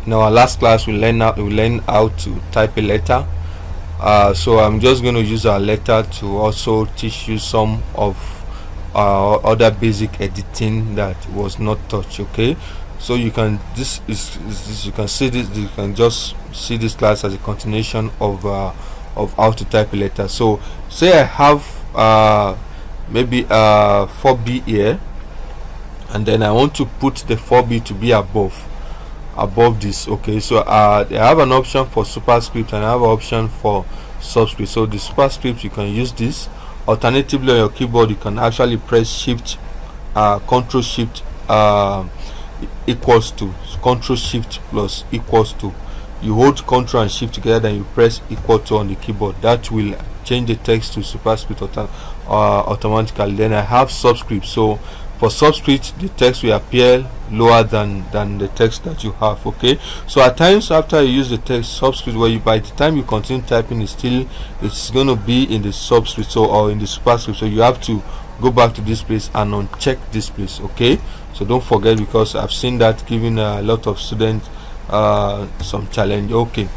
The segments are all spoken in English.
in our last class we learned how to type a letter. So I'm just going to use our letter to also teach you some of other basic editing that was not touched. Okay, so you can you can see this, you can just see this class as a continuation of how to type a letter. So say I have maybe 4B here, and then I want to put the 4B to be above this. Okay, so I have an option for superscript and I have an option for subscript. So the superscript, you can use this. Alternatively, on your keyboard you can actually press shift control shift equals to, control shift plus equals to. You hold control and shift together, then you press equal to on the keyboard. That will change the text to superscript automatically. Then I have subscript. So for subscript, the text will appear lower than the text that you have. Okay, so at times after you use the text subscript, where you, by the time you continue typing, it's going to be in the subscript, so, or in the superscript. So you have to go back to this place and uncheck this place. Okay, so don't forget, because I've seen that giving a lot of students some challenge. Okay,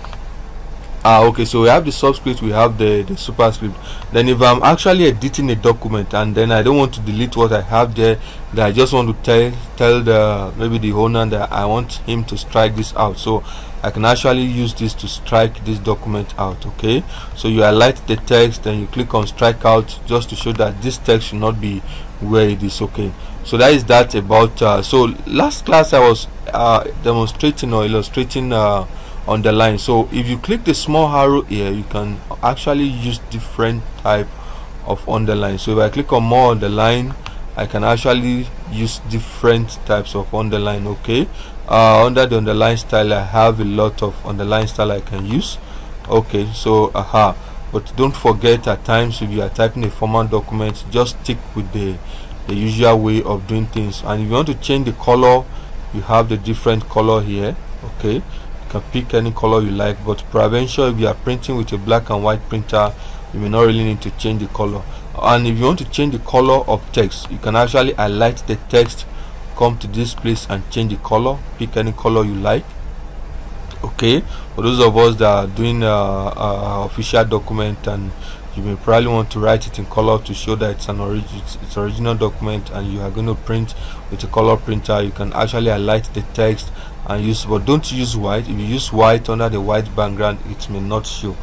okay, so we have the subscript, we have the superscript. Then if I'm actually editing a document and then I don't want to delete what I have there, that I just want to tell the maybe the owner that I want him to strike this out, so I can actually use this to strike this document out. Okay, so you highlight the text, then you click on strike out, just to show that this text should not be where it is. Okay, so that is that about so last class I was demonstrating or illustrating underline. So if you click the small arrow here, you can actually use different type of underline. So if I click on more underline, I can actually use different types of underline. Okay, under the underline style, I have a lot of underline style I can use. Okay, so but don't forget, at times if you are typing a formal document, just stick with the usual way of doing things. And if you want to change the color, you have the different color here. Okay, you can pick any color you like, but prevention, if you are printing with a black and white printer, you may not really need to change the color. And if you want to change the color of text, you can actually highlight the text, come to this place and change the color, pick any color you like. Okay, for those of us that are doing official document, and you may probably want to write it in color to show that it's original document and you are going to print with a color printer, you can actually highlight the text and use, but don't use white. If you use white under the white background, it may not show.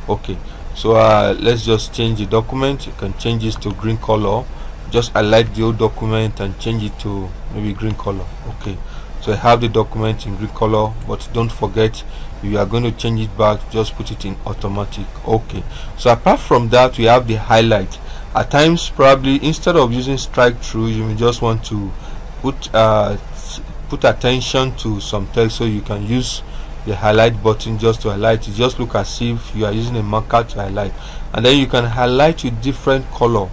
Okay, so let's just change the document. You can change this to green color. Just highlight the old document and change it to maybe green color. Okay, so I have the document in green color, but don't forget, if you are going to change it back, just put it in automatic. Okay, so apart from that, we have the highlight. At times, probably instead of using strike through, you may just want to put attention to some text, so you can use the highlight button just to highlight it. Just look as if you are using a marker to highlight, and then you can highlight with different color.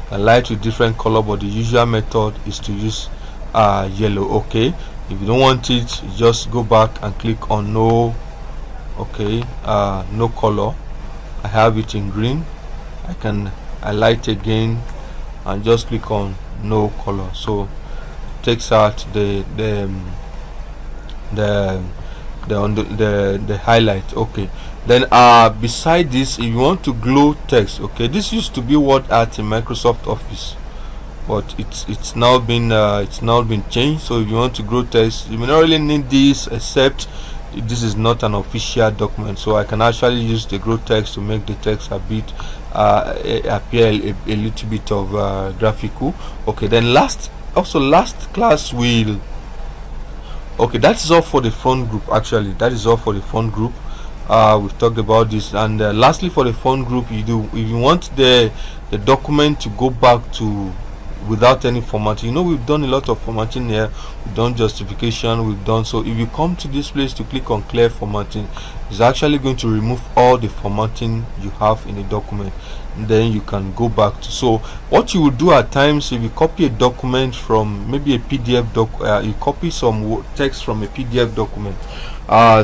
Highlight with different color, but the usual method is to use yellow. Okay, if you don't want it, you just go back and click on no. Okay, no color. I have it in green. I can highlight again and just click on no color, so it takes out the highlight. Okay, then beside this, if you want to glue text, okay, this used to be word art in Microsoft Office, but it's now been changed. So if you want to glue text, you may not really need this, except this is not an official document. So I can actually use the glue text to make the text a bit appear a little bit of graphical. Okay, then last class will, okay, that is all for the font group. Actually, that is all for the font group. We've talked about this. And lastly, for the font group, if you want the document to go back to without any formatting, you know, we've done a lot of formatting here, we've done justification, we've done, so if you come to this place to click on clear formatting, it's actually going to remove all the formatting you have in a document. And then you can go back to, so what you will do at times, if you copy a document from maybe a PDF doc, you copy some text from a PDF document.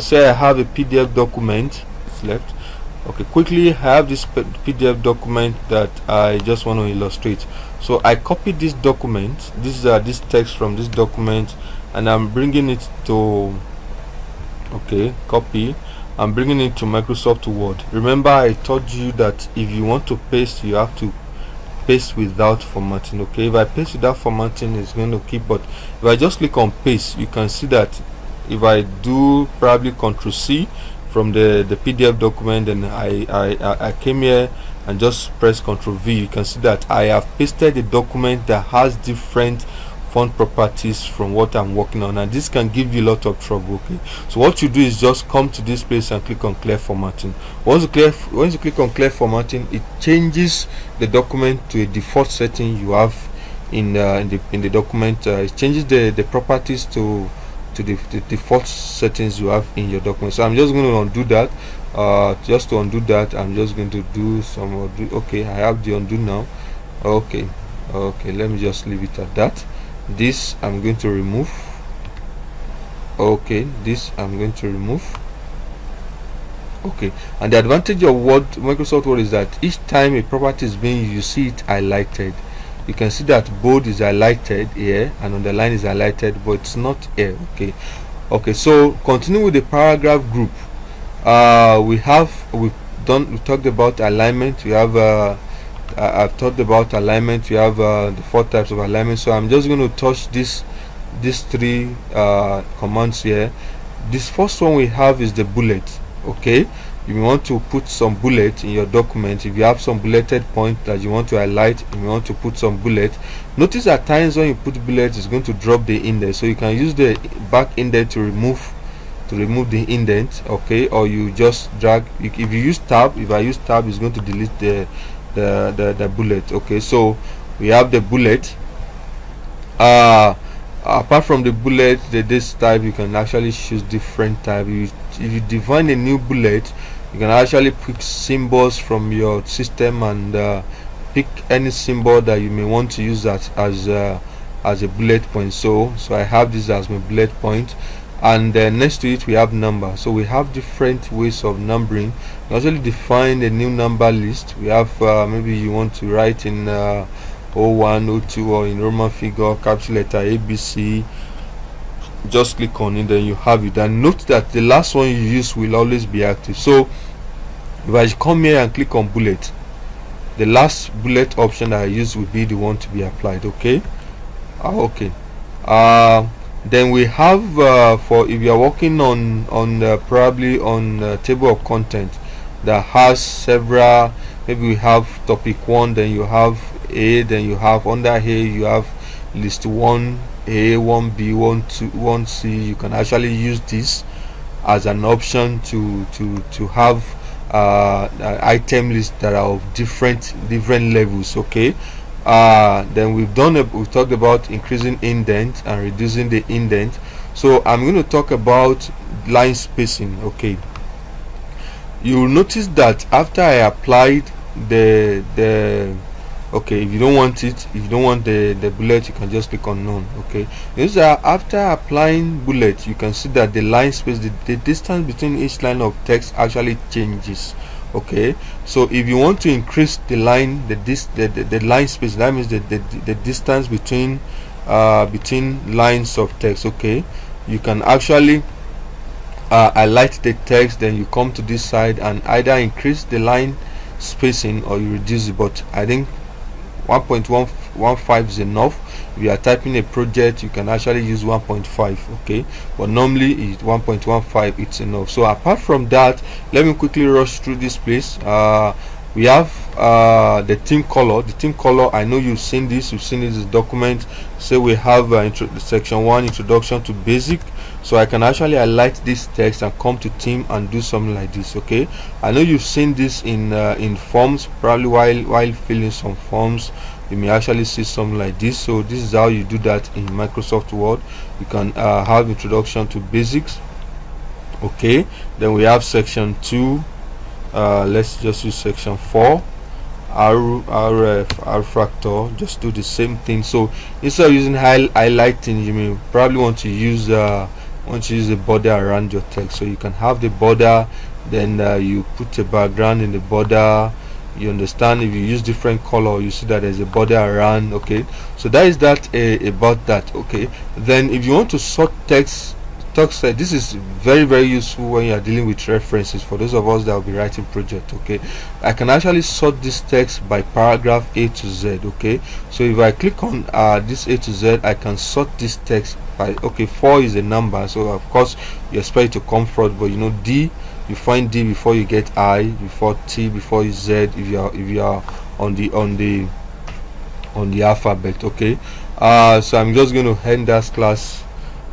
Say I have a PDF document left. Okay, quickly, I have this PDF document that I just want to illustrate. So I copied this document, this text from this document, and I'm bringing it to, okay, copy, I'm bringing it to Microsoft Word. Remember I told you that if you want to paste, you have to paste without formatting. Okay, if I paste without formatting, it's going to keep, but if I just click on paste, you can see that if I do probably Ctrl C from the PDF document, and I came here and just press Ctrl V, you can see that I have pasted a document that has different font properties from what I'm working on, and this can give you a lot of trouble. Okay, so what you do is just come to this place and click on clear formatting. Once you click on clear formatting, it changes the document to a default setting you have in the document. It changes the properties to the default settings you have in your document. So I'm just going to undo that. Just to undo that, I'm just going to do some undo. Okay, I have the undo now. Okay, let me just leave it at that. This I'm going to remove. Okay, this I'm going to remove. Okay, and the advantage of Microsoft Word is that each time a property is being used, you see it highlighted. You can see that bold is highlighted here and underline is highlighted, but it's not here. Okay, so continue with the paragraph group. We talked about alignment. We have I've talked about alignment. We have the 4 types of alignment. So I'm just going to touch these 3 commands here. This first one we have is the bullet. Okay, you want to put some bullet in your document. If you have some bulleted point that you want to highlight, you want to put some bullet. Notice at times when you put bullet, it's going to drop the indent, so you can use the back indent to remove the indent. Okay, or you just drag. If you use tab, if I use tab, it's going to delete the bullet. Okay, so we have the bullet. Apart from the bullet, this type, you can actually choose different type. If you define a new bullet, you can actually pick symbols from your system and pick any symbol that you may want to use that as a bullet point. So I have this as my bullet point, and next to it we have number. So we have different ways of numbering. You can actually define a new number list. We have maybe you want to write in 01, 02, or in Roman figure, capital letter ABC. Just click on it, then you have it. And note that the last one you use will always be active. So if I come here and click on bullet, the last bullet option that I use will be the one to be applied. Okay. Then we have for if you are working on probably on table of content that has several, maybe we have topic 1, then you have A, then you have under A you have list 1A, 1B, 1, 2, 1C. You can actually use this as an option to have item lists that are of different levels. Okay. Then we've talked about increasing indent and reducing the indent. So I'm going to talk about line spacing. Okay, you will notice that after I applied okay, if you don't want it, if you don't want the bullet, you can just click on none. Okay, after applying bullet, you can see that the line space, the distance between each line of text actually changes. Okay, so if you want to increase the line, the line space, that means the distance between lines of text. Okay, you can actually highlight the text, then you come to this side and either increase the line spacing or you reduce it. But I think 1.15 is enough. If you are typing a project, you can actually use 1.5. okay, but normally it's 1.15, it's enough. So apart from that, let me quickly rush through this place. We have the theme color. The theme color, I know you've seen this in document. So we have section 1, introduction to basic. So I can actually highlight this text and come to theme and do something like this. Okay, I know you've seen this in forms, probably while filling some forms. You may actually see something like this. So this is how you do that in Microsoft Word. You can have introduction to basics. Okay, then we have section 2. Let's just use section 4. R factor, just do the same thing. So instead of using highlighting, you may probably want to use a border around your text. So you can have the border, then you put a background in the border, You understand? If you use different color, you see that there's a border around. Okay, so that is that about that. Okay, then if you want to sort text, this is very useful when you are dealing with references. For those of us that will be writing project, okay, I can actually sort this text by paragraph A to Z. Okay, so if I click on this A to Z, I can sort this text by, okay, 4 is a number, so of course you expect it to come first, but you know, D, you find D before you get I, before T, before Z, if you are on the alphabet. Okay, so I'm just going to end that class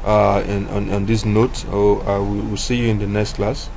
on this note. We'll see you in the next class.